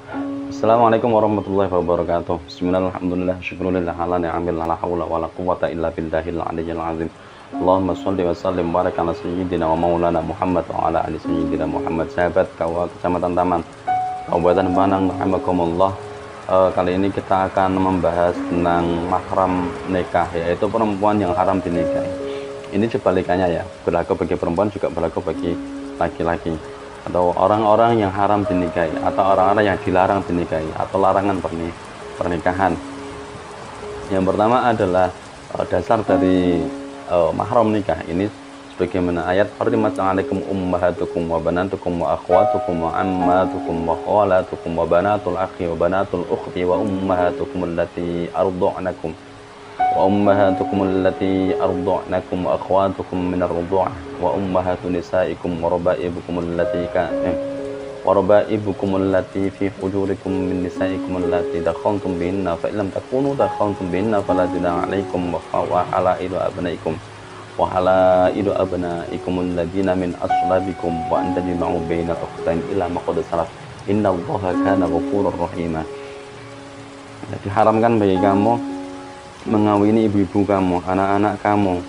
Assalamualaikum warahmatullahi wabarakatuh. Bismillah, alhamdulillah, syukurillah, ala ni'amil, la hawla wa la quwwata illa billahil aliyyil azim. Allahumma sholli wa sallim barik ala sayyidina wa maulana Muhammad wa ala ali sayyidina Muhammad. Sahabat Kecamatan Taman, Kabupaten Padang, rahimakumullah. Kali ini kita akan membahas tentang mahram nikah, yaitu perempuan yang haram dinikahi. Ini sebalikannya ya, berlaku bagi perempuan juga berlaku bagi laki-laki, atau orang-orang yang haram dinikahi, atau orang-orang yang dilarang dinikahi, atau larangan pernikahan. Yang pertama adalah dasar dari mahram nikah ini sebagaimana ayat hurrimat 'alaikum ummahatukum wa banatukum wa akhwatukum wa ammatukum wa khalatukum wa banatul akhi wa banatul ukhti wa ummahatukum allati arda'nakum wa akhwatukum minar ridha'ah wa ummahatu nisaikum wa raba'ibukum allati fi hujurikum min nisaikum allati dakhaltum bihinna fa illam takunu dakhaltum bihinna fala junaha 'alaikum wa halailu abnaikum alladhina min aslabikum wa an tajma'u bainal ukhtayn illa ma qad salaf innallaha kana ghafurur rahima. Jadi haramkan bagi kamu mengawini ibu-ibu kamu, anak-anak kamu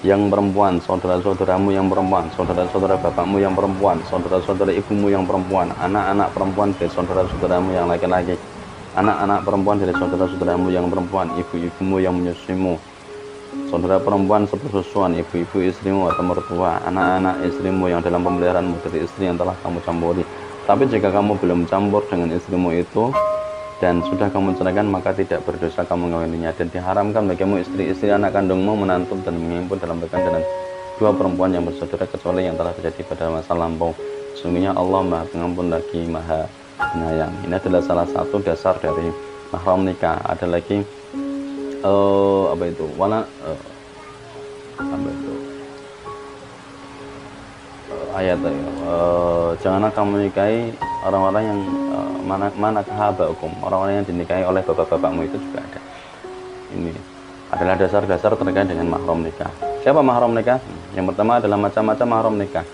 yang perempuan, saudara-saudaramu yang perempuan, saudara-saudara bapakmu yang perempuan, saudara-saudara ibumu yang perempuan, anak-anak perempuan dari saudara-saudaramu yang laki-laki, anak-anak perempuan dari saudara-saudaramu yang perempuan, ibu-ibumu yang menyusuimu, saudara perempuan sepersusuan, ibu-ibu istrimu atau mertua, anak-anak istrimu yang dalam pemeliharaanmu dari istri yang telah kamu campuri. Tapi jika kamu belum campur dengan istrimu itu dan sudah kamu ceraikan, maka tidak berdosa kamu mengawininya. Dan diharamkan bagimu istri-istri anak kandungmu menantu dan mengimpun dalam dengan dua perempuan yang bersaudara kecuali yang telah terjadi pada masa lampau. Sesungguhnya Allah Maha Pengampun lagi Maha Penyayang. Ini adalah salah satu dasar dari mahram nikah. Ada lagi ayat janganlah kamu menikahi orang-orang yang mana kahabaukum, orang-orang yang dinikahi oleh bapak-bapakmu. Itu juga ada. Ini adalah dasar-dasar terkait dengan mahram nikah. Siapa mahram nikah? Yang pertama adalah macam-macam mahram nikah.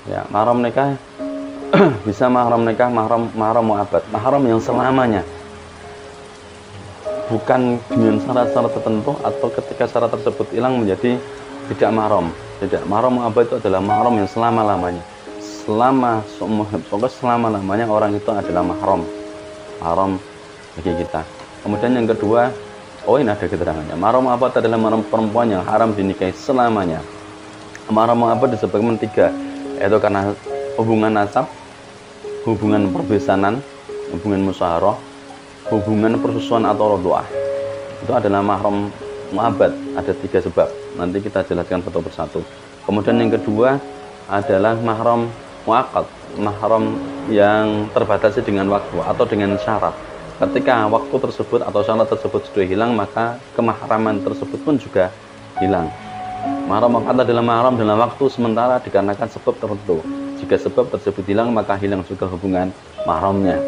Ya, mahram nikah bisa mahram nikah, mahram mu'abbad, mahram yang selamanya, bukan dengan syarat-syarat tertentu atau ketika syarat tersebut hilang menjadi tidak mahram. Tidak, mahram mu'abbad itu adalah mahram yang selama-lamanya, selama-lamanya orang itu adalah mahram bagi kita. Kemudian yang kedua, ini ada keterangannya. Mahram mu'abbad adalah mahram perempuan yang haram dinikahi selamanya. Mahram mu'abbad disebutkan tiga, yaitu karena hubungan nasab, hubungan perbesanan, hubungan musyawarah, hubungan persusuan atau rodoah. Itu adalah mahram mu'abbad. Ada tiga sebab, nanti kita jelaskan satu persatu. Kemudian yang kedua adalah mahram muaqqad, mahram yang terbatasi dengan waktu atau dengan syarat. Ketika waktu tersebut atau syarat tersebut sudah hilang, maka kemahraman tersebut pun juga hilang. Mahram muaqqad adalah mahram dalam waktu sementara dikarenakan sebab tertentu. Jika sebab tersebut hilang, maka hilang juga hubungan mahramnya.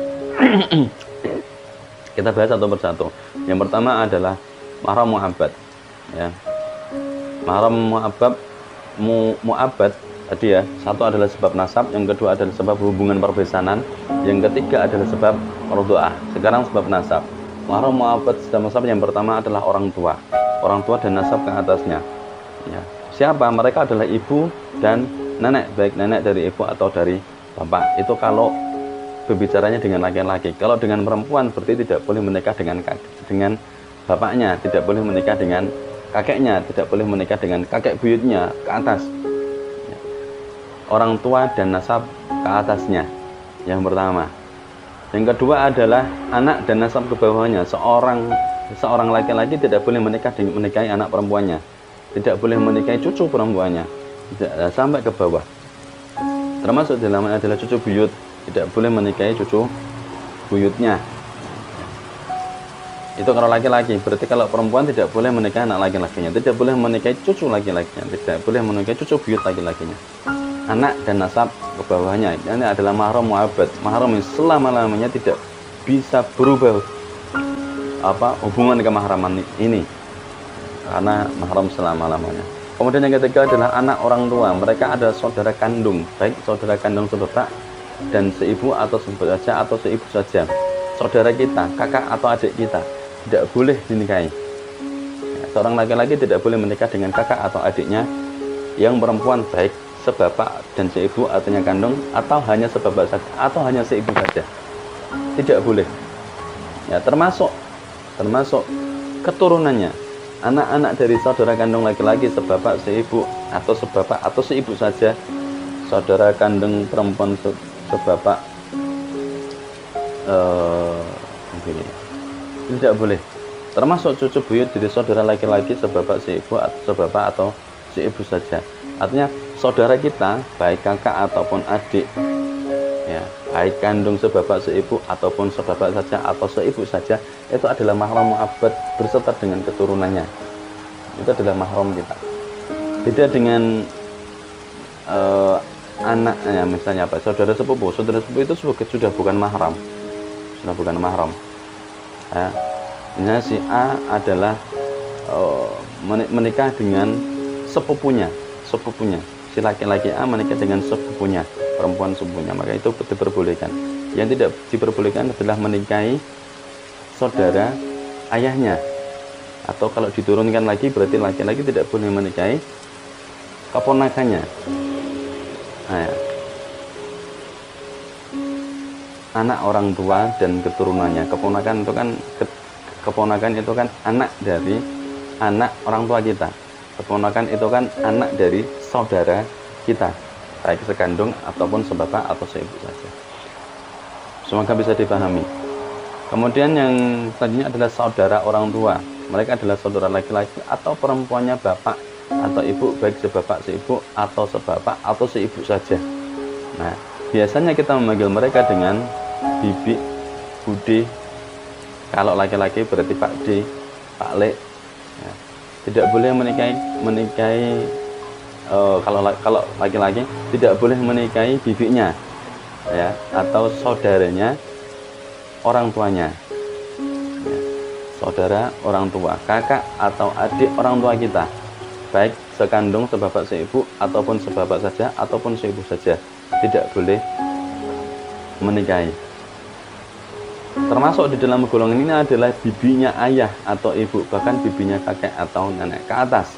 Kita bahas satu persatu. Yang pertama adalah mahram mu'abbad. Ya. Mahram mu'abbad tadi ya, satu adalah sebab nasab, yang kedua adalah sebab hubungan perbesanan, yang ketiga adalah sebab rodoah. Sekarang sebab nasab. Mahram mu'abbad sebab nasab yang pertama adalah orang tua dan nasab ke atasnya. Ya. Siapa? Mereka adalah ibu dan nenek, baik nenek dari ibu atau dari bapak. Itu kalau berbicaranya dengan laki-laki. Kalau dengan perempuan berarti tidak boleh menikah dengan bapaknya, tidak boleh menikah dengan kakeknya, tidak boleh menikah dengan kakek buyutnya ke atas. Orang tua dan nasab ke atasnya. Yang pertama. Yang kedua adalah anak dan nasab ke bawahnya. Seorang laki-laki tidak boleh menikahi anak perempuannya, tidak boleh menikahi cucu perempuannya, tidak sampai ke bawah. Termasuk dalamnya adalah cucu buyut, tidak boleh menikahi cucu buyutnya. Itu kalau laki-laki. Berarti kalau perempuan tidak boleh menikahi anak laki-lakinya, tidak boleh menikahi cucu laki-lakinya, tidak boleh menikahi cucu buyut laki-lakinya. Anak dan nasab ke bawahnya. Ini adalah mahram mu'abbad, mahram yang selama-lamanya tidak bisa berubah hubungan kemahraman ini, karena mahram selama-lamanya. Kemudian yang ketiga adalah anak orang tua. Mereka ada saudara kandung, baik saudara kandung sebepak dan seibu atau sepupu saja atau seibu saja. Saudara kita, kakak atau adik kita tidak boleh dinikahi. Seorang laki-laki tidak boleh menikah dengan kakak atau adiknya yang perempuan, baik sebapak dan seibu artinya kandung, atau hanya sebapak saja atau hanya seibu saja. Tidak boleh. Ya, termasuk keturunannya. Anak-anak dari saudara kandung laki-laki sebapak, seibu atau sebapak atau seibu saja. Saudara kandung perempuan sebapak tidak boleh. Termasuk cucu buyut dari saudara laki-laki sebapak, seibu atau sebapak atau seibu saja. Artinya saudara kita, baik kakak ataupun adik, ya, baik kandung sebapak, seibu ataupun sebapak saja atau seibu saja, itu adalah mahram mu'abbad berserta dengan keturunannya. Itu adalah mahram kita. Beda dengan anaknya, misalnya apa? Saudara sepupu itu sudah bukan mahram. Sudah bukan mahram. Ya. Misalnya si A adalah menikah dengan sepupunya. Si laki-laki A menikah dengan sepupunya, perempuan sepupunya, maka itu diperbolehkan. Yang tidak diperbolehkan adalah menikahi saudara ayahnya. Atau kalau diturunkan lagi berarti laki-laki tidak boleh menikahi keponakannya. Nah, ya. Anak orang tua dan keturunannya. Keponakan itu kan anak dari anak orang tua kita. Keponakan itu kan anak dari saudara kita, baik sekandung ataupun sebapak atau seibu saja. Semoga bisa dipahami. Kemudian yang selanjutnya adalah saudara orang tua. Mereka adalah saudara laki-laki atau perempuannya bapak atau ibu, baik sebapak, seibu atau sebapak atau seibu saja. Nah, biasanya kita memanggil mereka dengan bibi, bude. Kalau laki-laki berarti Pak D, Pak Le. Ya. Tidak boleh menikahi kalau laki-laki tidak boleh menikahi bibinya, ya, atau saudaranya orang tuanya. Ya. Saudara orang tua, kakak atau adik orang tua kita, baik sekandung, sebapak, seibu ataupun sebapak saja ataupun seibu saja, tidak boleh menikahi. Termasuk di dalam golongan ini adalah bibinya ayah atau ibu, bahkan bibinya kakek atau nenek ke atas.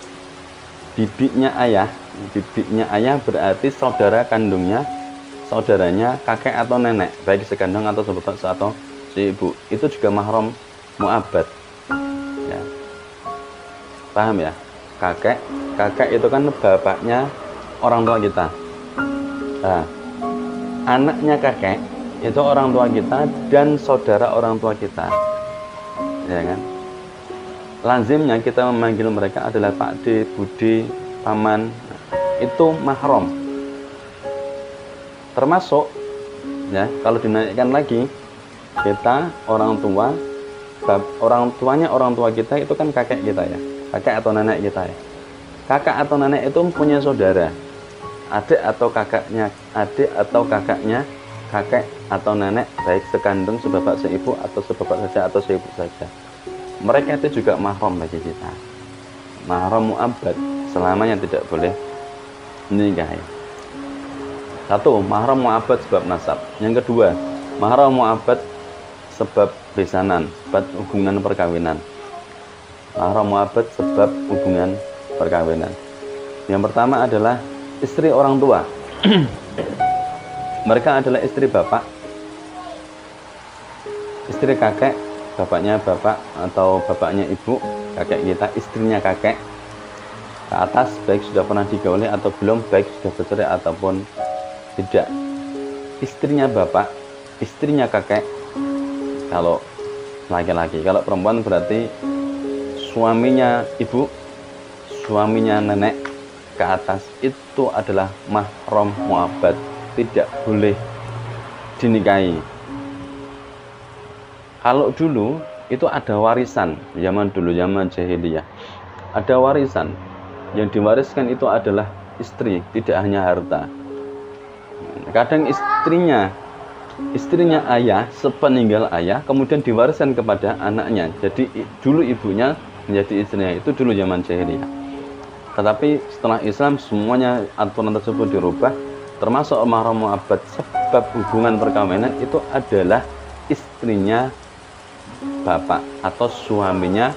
Bibinya ayah berarti saudara kandungnya, saudaranya kakek atau nenek, baik sekandung atau sebapak atau seibu. Itu juga mahram mu'abbad. Ya. Paham ya? Kakek itu kan bapaknya orang tua kita. Nah, anaknya kakek itu orang tua kita dan saudara orang tua kita, ya kan? Lazimnya kita memanggil mereka adalah Pak D, Bude, Paman. Itu mahram. Termasuk, ya, kalau dinaikkan lagi, kita orang tuanya orang tua kita itu kan kakek kita, ya, kakek atau nenek kita, ya. Kakak atau nenek itu punya saudara, adik atau kakaknya kakek atau nenek, baik sekandung, sebapak, seibu atau sebapak saja atau seibu saja. Mereka itu juga mahram bagi kita. Mahram mu'abbad, selamanya tidak boleh menikahi. Satu, mahram mu'abbad sebab nasab. Yang kedua, mahram mu'abbad sebab besanan, sebab hubungan perkawinan. Mahram mu'abbad sebab hubungan perkawinan. Yang pertama adalah istri orang tua. Mereka adalah istri bapak, istri kakek, bapaknya bapak atau bapaknya ibu, kakek kita, istrinya kakek ke atas, baik sudah pernah digauli atau belum, baik sudah bercerai ataupun tidak. Istrinya bapak, istrinya kakek, kalau laki-laki. Kalau perempuan berarti suaminya ibu, suaminya nenek ke atas, itu adalah mahram mu'abbad, tidak boleh dinikahi. Kalau dulu itu ada warisan, zaman dulu, zaman jahiliyah, ada warisan. Yang diwariskan itu adalah istri, tidak hanya harta. Kadang istrinya ayah, sepeninggal ayah, kemudian diwariskan kepada anaknya. Jadi dulu ibunya menjadi istrinya, itu dulu zaman jahiliyah. Tetapi setelah Islam semuanya aturan tersebut dirubah, Termasuk mahram mu'abbad sebab hubungan perkawinan itu adalah istrinya bapak atau suaminya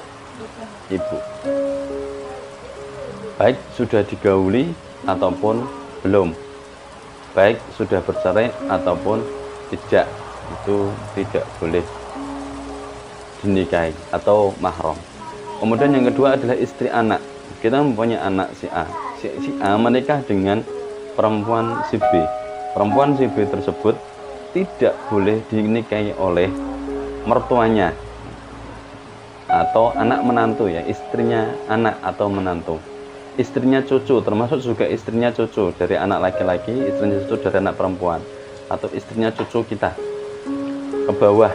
ibu, baik sudah digauli ataupun belum, baik sudah bercerai ataupun tidak, itu tidak boleh dinikahi atau mahram. Kemudian yang kedua adalah istri anak. Kita mempunyai anak si A. Si A menikah dengan perempuan si B. Perempuan si B tersebut tidak boleh dinikahi oleh mertuanya atau anak menantu, ya, istrinya anak atau menantu. Istrinya cucu, termasuk juga istrinya cucu dari anak laki-laki, istrinya cucu dari anak perempuan, atau istrinya cucu kita ke bawah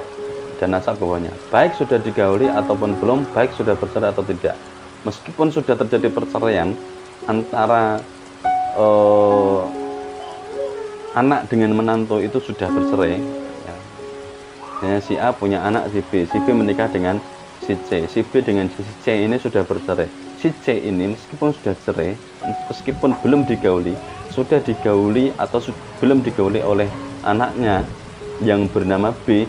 dan nasab ke bawahnya, baik sudah digauli ataupun belum, baik sudah bercerai atau tidak. Meskipun sudah terjadi perceraian antara anak dengan menantu itu sudah bercerai, ya. Misalnya si A punya anak si B menikah dengan si C, si B dengan si C ini sudah bercerai. Si C ini meskipun sudah cerai, meskipun belum digauli, sudah digauli atau belum digauli oleh anaknya yang bernama B,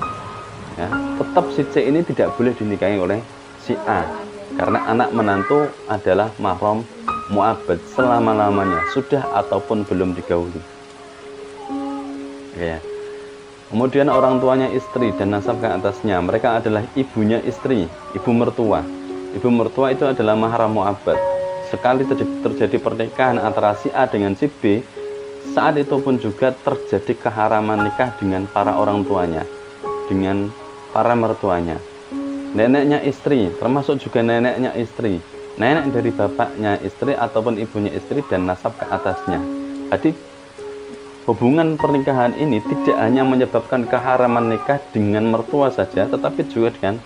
ya, tetap si C ini tidak boleh dinikahi oleh si A, karena anak menantu adalah mahram mu'abbad selama-lamanya, sudah ataupun belum digauli, ya. Kemudian orang tuanya istri dan nasab ke atasnya, mereka adalah ibunya istri, ibu mertua. Ibu mertua itu adalah mahram mu'abbad. Sekali terjadi pernikahan antara si A dengan si B, saat itu pun juga terjadi keharaman nikah dengan para orang tuanya, dengan para mertuanya. Neneknya istri, termasuk juga neneknya istri, nenek dari bapaknya istri ataupun ibunya istri dan nasab ke atasnya. Jadi hubungan pernikahan ini tidak hanya menyebabkan keharaman nikah dengan mertua saja, tetapi juga dengan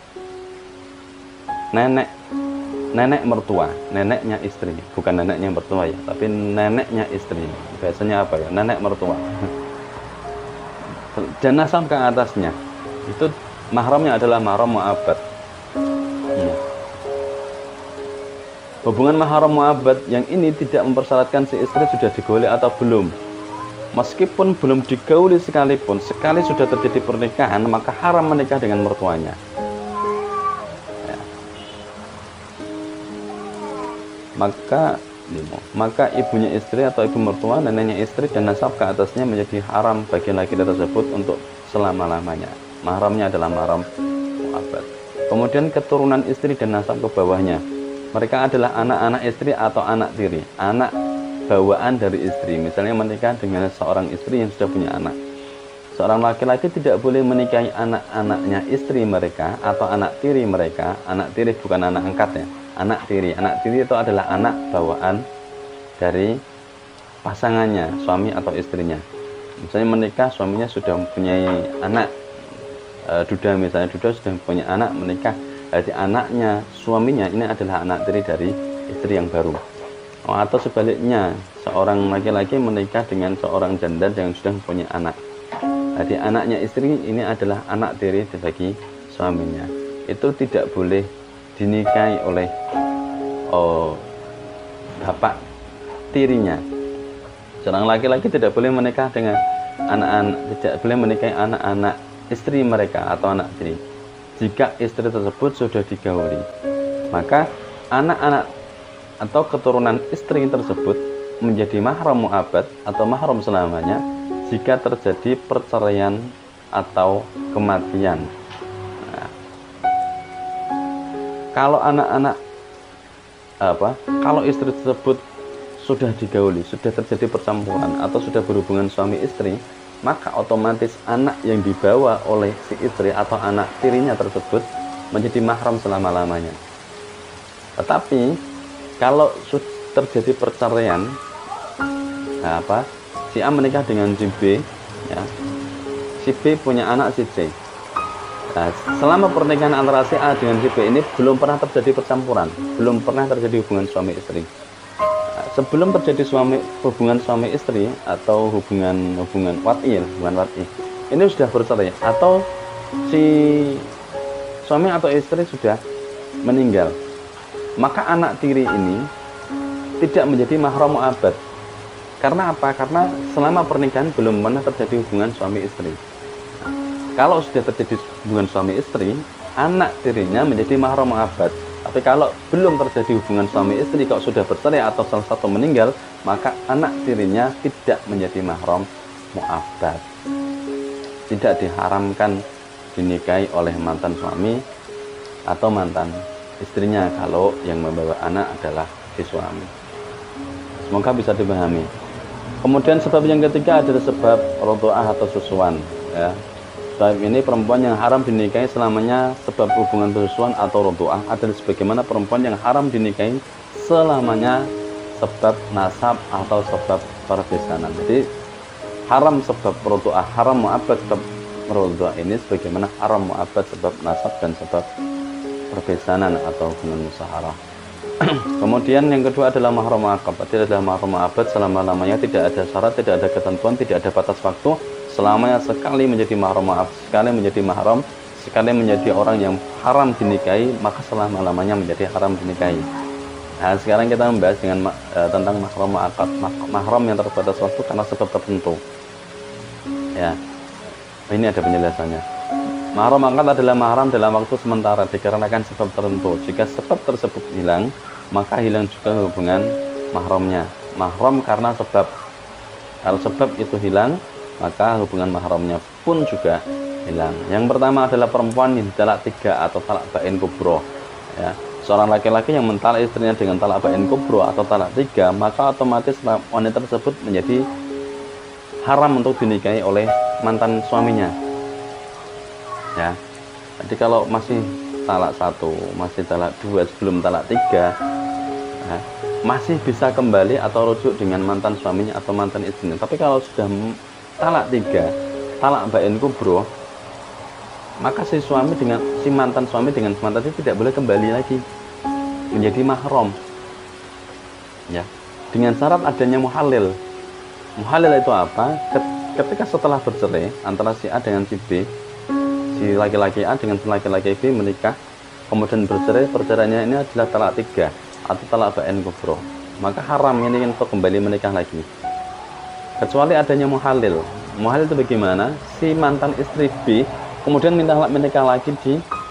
nenek mertua, neneknya istri, bukan neneknya mertua, ya, tapi neneknya istri. Biasanya apa, ya, nenek mertua dan nasab ke atasnya. Itu mahramnya adalah mahram mu'abbad. Hubungan mahram mu'abbad yang ini tidak mempersyaratkan si istri sudah digauli atau belum. Meskipun belum digauli sekalipun, sekali sudah terjadi pernikahan, maka haram menikah dengan mertuanya, ya. Maka ibunya istri atau ibu mertua, neneknya istri dan nasab ke atasnya menjadi haram bagi laki-laki tersebut untuk selama-lamanya. Mahramnya adalah mahram mu'abbad. Kemudian keturunan istri dan nasab ke bawahnya, mereka adalah anak-anak istri atau anak tiri, anak bawaan dari istri. Misalnya menikah dengan seorang istri yang sudah punya anak, seorang laki-laki tidak boleh menikahi anak-anaknya istri mereka atau anak tiri mereka. Anak tiri bukan anak angkat, ya, anak tiri. Anak tiri itu adalah anak bawaan dari pasangannya, suami atau istrinya. Misalnya menikah, suaminya sudah mempunyai anak, duda misalnya, duda sudah punya anak, menikah, jadi anaknya suaminya ini adalah anak tiri dari istri yang baru. Atau sebaliknya, seorang laki-laki menikah dengan seorang janda yang sudah mempunyai anak, jadi anaknya istri ini adalah anak tiri bagi suaminya. Itu tidak boleh dinikahi oleh bapak tirinya. Seorang laki-laki tidak boleh menikah dengan anak-anak, tidak boleh menikahi anak-anak istri mereka atau anak tiri. Jika istri tersebut sudah digauli, maka anak-anak atau keturunan istri tersebut menjadi mahram mu'abbad atau mahram selamanya jika terjadi perceraian atau kematian. Nah, kalau kalau istri tersebut sudah digauli, sudah terjadi percampuran atau sudah berhubungan suami istri, maka otomatis anak yang dibawa oleh si istri atau anak tirinya tersebut menjadi mahram selama-lamanya. Tetapi kalau terjadi perceraian, si A menikah dengan si B, ya, si B punya anak si C. Nah, selama pernikahan antara si A dengan si B ini belum pernah terjadi percampuran, belum pernah terjadi hubungan suami istri. Sebelum terjadi hubungan suami istri atau hubungan wat'i, ini sudah bercerai atau si suami atau istri sudah meninggal, maka anak tiri ini tidak menjadi mahram mu'abbad. Karena apa? Karena selama pernikahan belum pernah terjadi hubungan suami istri. Kalau sudah terjadi hubungan suami istri, anak tirinya menjadi mahram mu'abbad. Tapi kalau belum terjadi hubungan suami istri, kalau sudah bercerai atau salah satu meninggal, maka anak tirinya tidak menjadi mahram mu'abbad. Tidak diharamkan dinikahi oleh mantan suami atau mantan istrinya kalau yang membawa anak adalah si suami. Semoga bisa dipahami. Kemudian sebab yang ketiga adalah sebab rodoah atau susuan, ya. Sebab ini perempuan yang haram dinikahi selamanya sebab hubungan susuan atau rodoah adalah sebagaimana perempuan yang haram dinikahi selamanya sebab nasab atau sebab perbesanan. Jadi haram sebab rodoah, haram mu'abbad sebab rodoah ini sebagaimana haram mu'abbad sebab nasab dan sebab perbesanan atau hubungan musyawarah. Kemudian yang kedua adalah mahram mu'aqqad. Tidak ada mahram mu'abbad selama-lamanya, tidak ada syarat, tidak ada ketentuan, tidak ada batas waktu. Selamanya sekali menjadi mahram mu'abbad, sekali menjadi mahram, sekali menjadi orang yang haram dinikahi, maka selama-lamanya menjadi haram dinikahi. Nah, sekarang kita membahas tentang mahram mu'aqqad. Mahram yang terbatas waktu karena sebab tertentu. Ya. Ini ada penjelasannya. Mahram mu'aqqad adalah mahram dalam waktu sementara dikarenakan sebab tertentu. Jika sebab tersebut hilang, maka hilang juga hubungan mahramnya. Mahram karena sebab. Kalau sebab itu hilang, maka hubungan mahramnya pun juga hilang. Yang pertama adalah perempuan yang talak 3 atau talak bain kubro. Ya. Seorang laki-laki yang mentalak istrinya dengan talak bain kubro atau talak 3, maka otomatis wanita tersebut menjadi haram untuk dinikahi oleh mantan suaminya. Ya. Jadi kalau masih talak 1, masih talak 2, sebelum talak 3, ya, masih bisa kembali atau rujuk dengan mantan suaminya atau mantan istrinya. Tapi kalau sudah talak 3, talak bain kubro, maka si mantan suami dengan mantan itu tidak boleh kembali lagi menjadi mahram. Ya. Dengan syarat adanya muhalil. Muhalil itu apa? Ketika setelah bercerai antara si A dengan si B, si laki-laki A dengan si laki-laki B menikah, kemudian bercerai, perceraiannya ini adalah talak 3 atau talak bain kubro, maka haram ini untuk kembali menikah lagi, kecuali adanya muhalil. Muhalil itu bagaimana? Si mantan istri B kemudian minta menikah lagi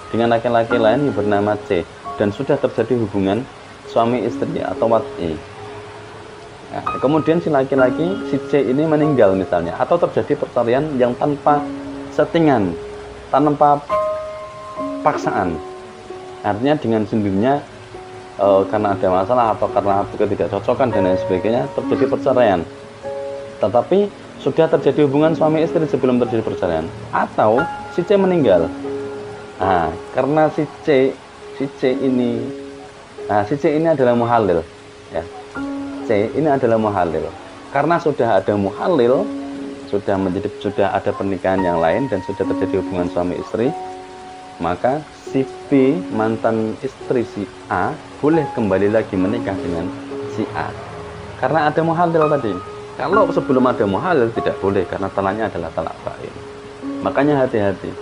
dengan laki-laki lain yang bernama C, dan sudah terjadi hubungan suami istri atau wat'i. Nah, kemudian si laki-laki, si C ini meninggal misalnya, atau terjadi perceraian yang tanpa settingan, tanpa paksaan. Artinya dengan sendirinya karena ada masalah atau karena ketidakcocokan dan lain sebagainya terjadi perceraian. Tetapi sudah terjadi hubungan suami istri sebelum terjadi perceraian, atau si C meninggal. Nah, karena si C ini adalah muhalil, ya. C ini adalah muhalil. Karena sudah ada muhalil, sudah ada pernikahan yang lain dan sudah terjadi hubungan suami istri, maka si B mantan istri si A boleh kembali lagi menikah dengan si A karena ada muhalil tadi. Kalau sebelum ada muhalil tidak boleh karena talaknya adalah talak bain. Makanya hati-hati.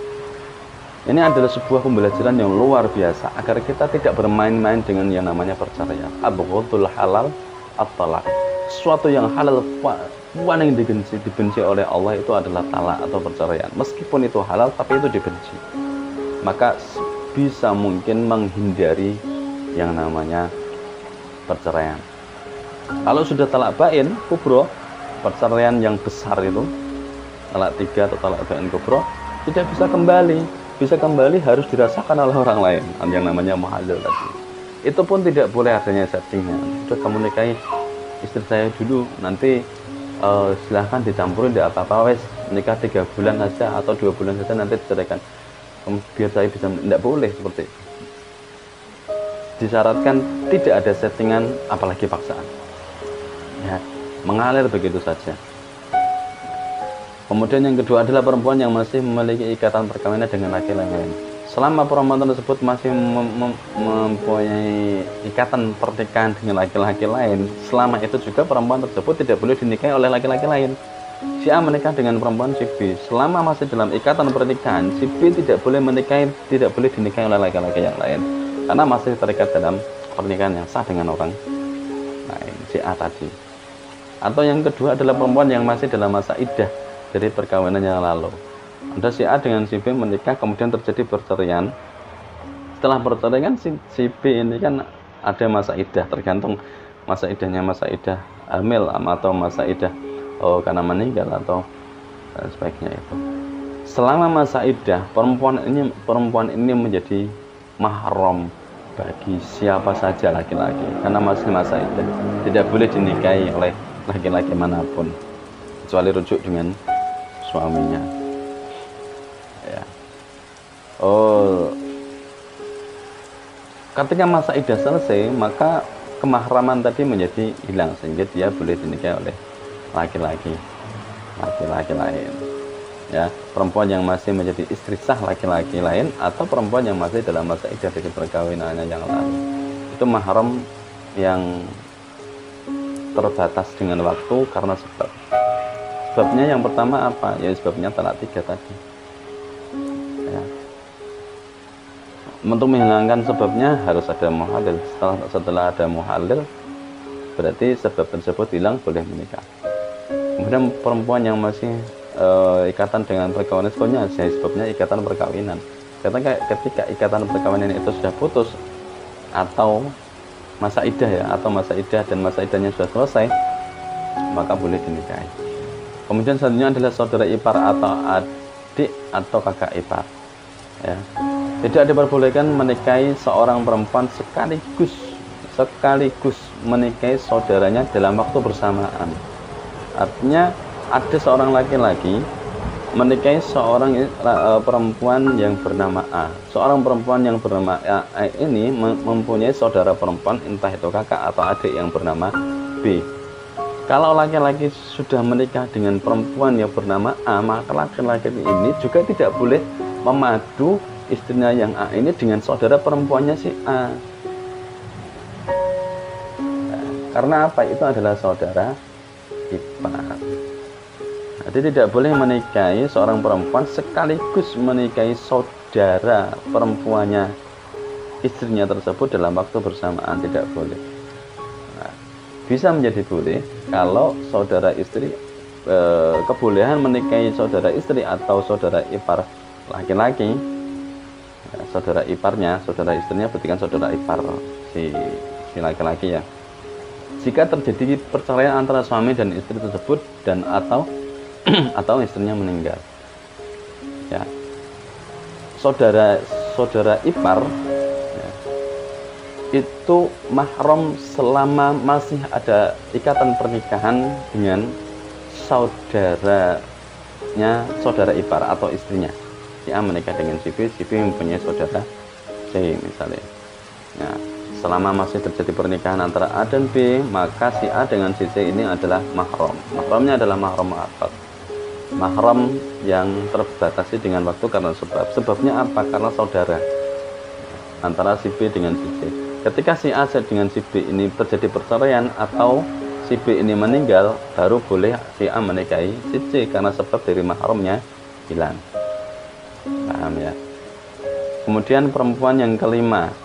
Ini adalah sebuah pembelajaran yang luar biasa agar kita tidak bermain-main dengan yang namanya perceraian. Abghadul halal at-talak. Sesuatu yang halal paling dibenci oleh Allah itu adalah talak atau perceraian. Meskipun itu halal tapi itu dibenci. Maka bisa mungkin menghindari yang namanya perceraian. Kalau sudah talak bain kubro, perceraian yang besar itu, talak 3 atau talak bain kubro, tidak bisa kembali. Bisa kembali harus dirasakan oleh orang lain, yang namanya muhalil tadi. Itu pun tidak boleh adanya settingan. Sudah kamu nikahi istri saya dulu, nanti silahkan dicampurin, tidak apa-apa, wes nikah 3 bulan saja atau 2 bulan saja nanti diceraikan. Biar saya bisa, tidak boleh seperti itu. Disyaratkan tidak ada settingan apalagi paksaan, ya, mengalir begitu saja. Kemudian yang kedua adalah perempuan yang masih memiliki ikatan perkawinan dengan laki-laki lain. Selama perempuan tersebut masih mempunyai ikatan pernikahan dengan laki-laki lain, selama itu juga perempuan tersebut tidak boleh dinikahi oleh laki-laki lain. Si A menikah dengan perempuan si B, selama masih dalam ikatan pernikahan, si B tidak boleh dinikahi oleh laki-laki yang lain karena masih terikat dalam pernikahan yang sah dengan orang lain, si A tadi. Atau yang kedua adalah perempuan yang masih dalam masa iddah dari perkawinan yang lalu. Ada si A dengan si B menikah, kemudian terjadi perceraian. Setelah perceraian si B ini kan ada masa iddah, tergantung masa iddahnya, masa iddah hamil atau masa iddah karena meninggal atau sebaiknya itu. Selama masa iddah, perempuan ini menjadi mahram bagi siapa saja laki-laki, karena masih masa iddah, tidak boleh dinikahi oleh laki-laki manapun kecuali rujuk dengan suaminya. Ya. Ketika masa iddah selesai, maka kemahraman tadi menjadi hilang, sehingga dia boleh dinikahi oleh laki-laki lain. Ya, perempuan yang masih menjadi istri sah laki-laki lain atau perempuan yang masih dalam masa iddah dari perkawinannya yang lalu. Itu mahram yang terbatas dengan waktu karena sebab. Sebabnya yang pertama apa? Ya sebabnya talak 3 tadi. Ya. Untuk menghilangkan sebabnya harus ada muhalil. Setelah ada muhalil, berarti sebab tersebut hilang, boleh menikah. Kemudian perempuan yang masih ikatan dengan perkawinan, sebabnya ikatan perkawinan. Ketika ikatan perkawinan itu sudah putus atau masa iddah dan masa iddahnya sudah selesai, maka boleh dinikahi. Kemudian selanjutnya adalah saudara ipar atau adik atau kakak ipar. Ya. Tidak diperbolehkan menikahi seorang perempuan sekaligus menikahi saudaranya dalam waktu bersamaan. Artinya ada seorang laki-laki menikahi seorang perempuan yang bernama A. Seorang perempuan yang bernama A ini mempunyai saudara perempuan, entah itu kakak atau adik yang bernama B. Kalau laki-laki sudah menikah dengan perempuan yang bernama A, maka laki-laki ini juga tidak boleh memadu istrinya yang A ini dengan saudara perempuannya si A. Karena apa? Itu adalah saudara ipar. Jadi tidak boleh menikahi seorang perempuan sekaligus menikahi saudara perempuannya istrinya tersebut dalam waktu bersamaan, tidak boleh. Nah, bisa menjadi boleh kalau saudara istri, kebolehan menikahi saudara istri atau saudara ipar laki-laki, ya, saudara iparnya, saudara istrinya berarti kan saudara ipar si laki-laki ya. Jika terjadi perceraian antara suami dan istri tersebut dan atau istrinya meninggal, ya, saudara ipar ya, itu mahram selama masih ada ikatan pernikahan dengan saudara ipar atau istrinya. Si A menikah dengan si B mempunyai saudara C misalnya. Ya, selama masih terjadi pernikahan antara A dan B, maka si A dengan si C ini adalah mahram. Mahramnya adalah mahram akad. Mahram yang terbatasi dengan waktu karena sebab. Sebabnya apa? Karena saudara antara si B dengan si C. Ketika si A dengan si B ini terjadi perceraian atau si B ini meninggal, baru boleh si A menikahi si C karena sebab dari mahramnya hilang. Paham ya? Kemudian perempuan yang kelima,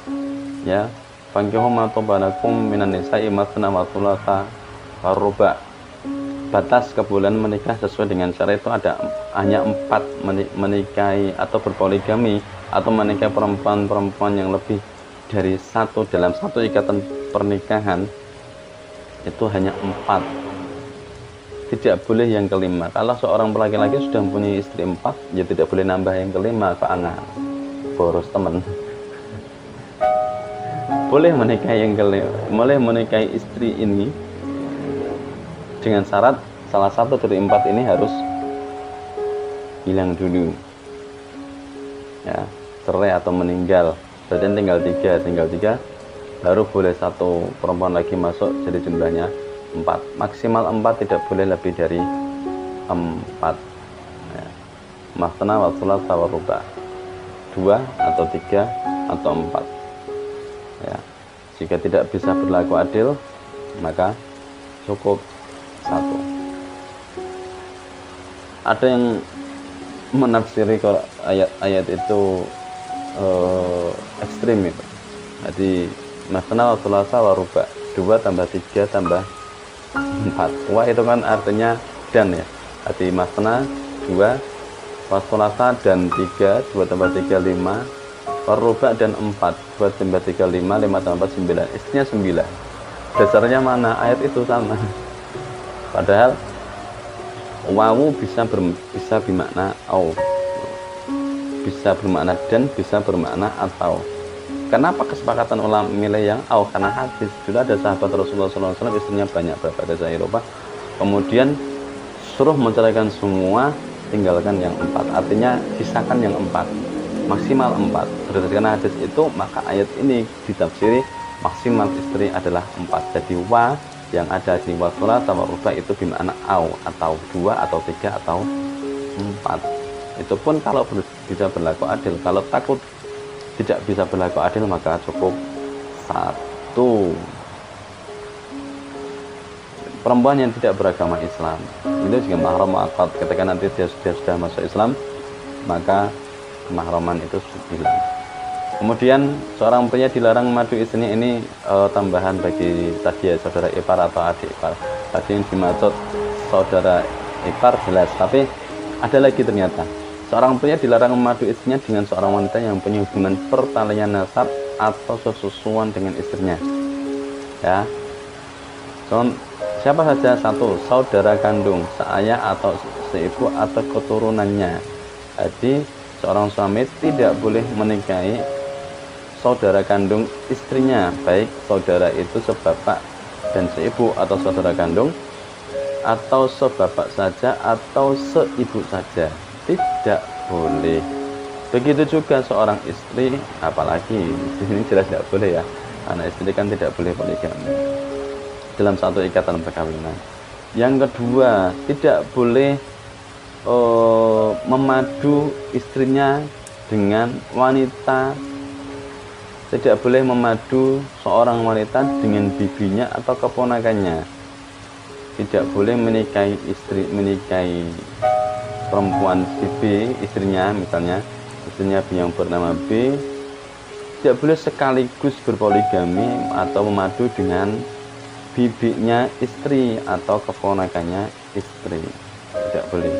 ya, fankihu ma tabalakum minan nisa'i mathna wa thulatha wa ruba'. Batas kebolehan menikah sesuai dengan syariat itu hanya 4, menikahi atau berpoligami atau menikahi perempuan yang lebih dari 1 dalam 1 ikatan pernikahan itu hanya 4. Tidak boleh yang kelima. Kalau seorang laki-laki sudah mempunyai istri 4, ya tidak boleh nambah yang kelima, keangan boros teman. Boleh menikahi istri ini dengan syarat salah satu dari 4 ini harus hilang dulu, ya, cerai atau meninggal. Berarti tinggal 3 baru boleh 1 perempuan lagi masuk, jadi jumlahnya 4. Maksimal 4, tidak boleh lebih dari 4, ya. Mathna wa thulatha wa ruba', 2 atau 3 atau 4, ya. Jika tidak bisa berlaku adil, maka cukup 1. Ada yang menafsiri kalau ayat itu ekstrim itu. Jadi mathna wa thulatha wa ruba', 2 tambah 3 tambah 4. Wa itu kan artinya dan ya. Arti masna 2, wasolasa dan 3, 2 tambah 3 5, waruba dan 4, 2 tambah 3 5, 5 tambah 4 9. Istrinya 9. Dasarnya mana? Ayat itu sama. Padahal wawu bisa bermakna au, bisa bermakna dan, bisa bermakna atau. Kenapa kesepakatan ulama milih yang au? Karena hadis dulu ada sahabat Rasulullah SAW istrinya banyak berapa dari Eropa, kemudian suruh menceraikan semua, tinggalkan yang 4. Artinya sisakan yang 4, maksimal 4. Berdasarkan hadis itu maka ayat ini ditafsiri maksimal istri adalah 4. Jadi wa yang ada di wasola sama ruba itu bermakna au, atau 2 atau 3 atau 4. Itu pun kalau bisa berlaku adil. Kalau takut tidak bisa berlaku adil maka cukup 1. Perempuan yang tidak beragama Islam itu juga mahram mu'aqqad. Ketika nanti dia sudah masuk Islam maka kemahraman itu hilang. Kemudian seorang pria dilarang madu istrinya. Ini tambahan bagi tadi ya, saudara ipar atau adik ipar. Tadi yang dimaksud saudara ipar jelas, tapi ada lagi ternyata seorang pria dilarang memadu istrinya dengan seorang wanita yang punya hubungan pertalian nasab atau sesusuan dengan istrinya. Ya, siapa saja? 1, saudara kandung, seayah atau seibu atau keturunannya. Jadi seorang suami tidak boleh menikahi saudara kandung istrinya, baik saudara itu sebapak dan seibu atau saudara kandung, atau sebapak saja atau seibu saja. Tidak boleh. Begitu juga seorang istri, apalagi di sini jelas tidak boleh ya, karena istri kan tidak boleh poligami dalam satu ikatan perkawinan. Yang kedua, tidak boleh memadu istrinya dengan wanita. Tidak boleh memadu seorang wanita dengan bibinya atau keponakannya. Tidak boleh menikahi perempuan si B, istrinya misalnya, istrinya B yang bernama B, tidak boleh sekaligus berpoligami atau memadu dengan bibinya istri atau keponakannya istri. Tidak boleh.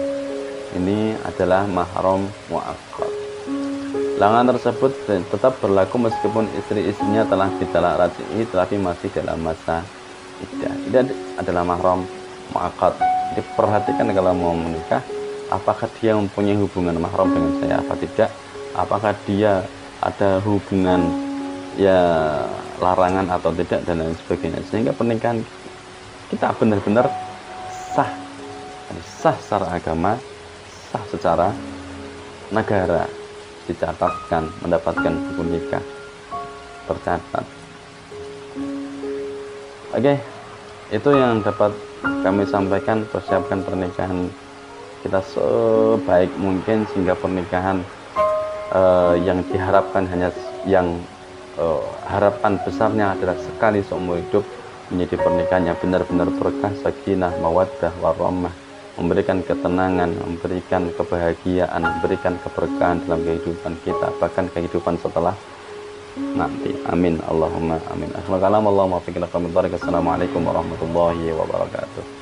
Ini adalah mahram mu'aqqad. Larangan tersebut tetap berlaku meskipun istri-istrinya telah ditalak raj'i tetapi masih dalam masa iddah. Ini adalah mahram mu'aqqad. Jadi perhatikan kalau mau menikah, apakah dia mempunyai hubungan mahram dengan saya apa tidak, apakah dia ada hubungan ya larangan atau tidak, dan lain sebagainya, sehingga pernikahan kita benar-benar sah secara agama, sah secara negara, dicatatkan, mendapatkan buku nikah tercatat. Oke, itu yang dapat kami sampaikan. Persiapkan pernikahan kita sebaik mungkin sehingga pernikahan yang diharapkan hanya yang harapan besarnya adalah sekali seumur hidup, menjadi pernikahan yang benar-benar berkah, sakinah, mawaddah, warahmah, memberikan ketenangan, memberikan kebahagiaan, memberikan keberkahan dalam kehidupan kita, bahkan kehidupan setelah nanti. Amin Allahumma amin. Akhirul kalam, Allahumma fiqna. Assalamualaikum warahmatullahi wabarakatuh.